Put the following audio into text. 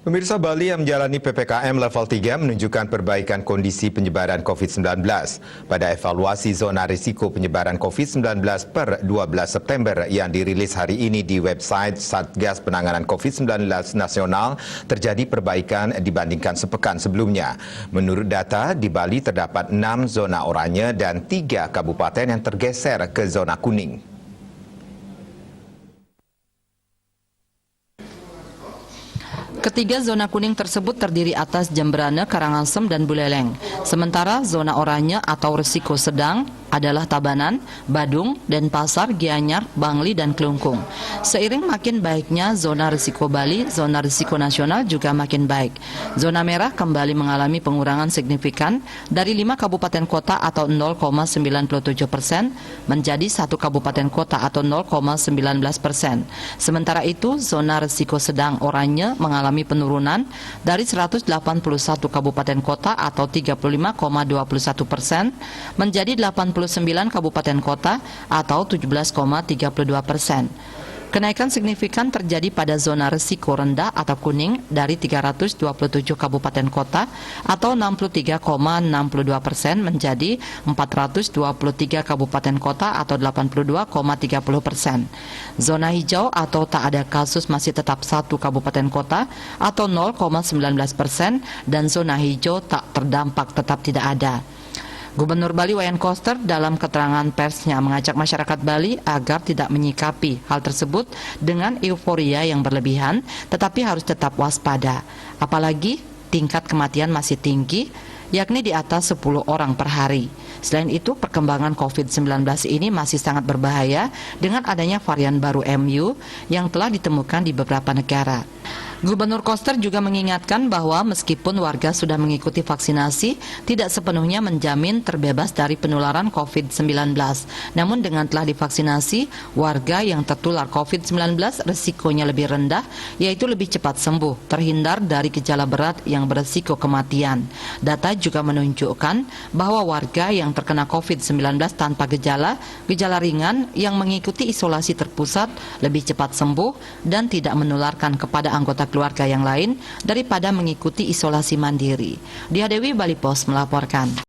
Pemirsa, Bali yang menjalani PPKM level 3 menunjukkan perbaikan kondisi penyebaran COVID-19. Pada evaluasi zona risiko penyebaran COVID-19 per 12 September yang dirilis hari ini di website Satgas Penanganan COVID-19 Nasional, terjadi perbaikan dibandingkan sepekan sebelumnya. Menurut data, di Bali terdapat 6 zona oranye dan 3 kabupaten yang tergeser ke zona kuning. Ketiga zona kuning tersebut terdiri atas Jemberana, Karangasem, dan Buleleng. Sementara zona oranye atau risiko sedang adalah Tabanan, Badung, Denpasar, Gianyar, Bangli, dan Kelungkung. Seiring makin baiknya zona risiko Bali, zona risiko nasional juga makin baik. Zona merah kembali mengalami pengurangan signifikan dari 5 kabupaten kota atau 0,97% menjadi 1 kabupaten kota atau 0,19%. Sementara itu, zona risiko sedang oranye mengalami penurunan dari 181 kabupaten kota atau 35,21% menjadi 89 kabupaten kota atau 17,32%. Kenaikan signifikan terjadi pada zona risiko rendah atau kuning dari 327 kabupaten kota atau 63,62% menjadi 423 kabupaten kota atau 82,30%. Zona hijau atau tak ada kasus masih tetap 1 kabupaten kota atau 0,19% dan zona hijau tak terdampak tetap tidak ada. Gubernur Bali Wayan Koster dalam keterangan persnya mengajak masyarakat Bali agar tidak menyikapi hal tersebut dengan euforia yang berlebihan, tetapi harus tetap waspada. Apalagi tingkat kematian masih tinggi, yakni di atas 10 orang per hari. Selain itu, perkembangan COVID-19 ini masih sangat berbahaya dengan adanya varian baru MU yang telah ditemukan di beberapa negara. Gubernur Koster juga mengingatkan bahwa meskipun warga sudah mengikuti vaksinasi, tidak sepenuhnya menjamin terbebas dari penularan COVID-19. Namun dengan telah divaksinasi, warga yang tertular COVID-19 risikonya lebih rendah, yaitu lebih cepat sembuh, terhindar dari gejala berat yang berisiko kematian. Data juga menunjukkan bahwa warga yang terkena COVID-19 tanpa gejala ringan yang mengikuti isolasi terpusat lebih cepat sembuh dan tidak menularkan kepada anggota keluarga yang lain daripada mengikuti isolasi mandiri. Dia Dewi, Bali Pos melaporkan.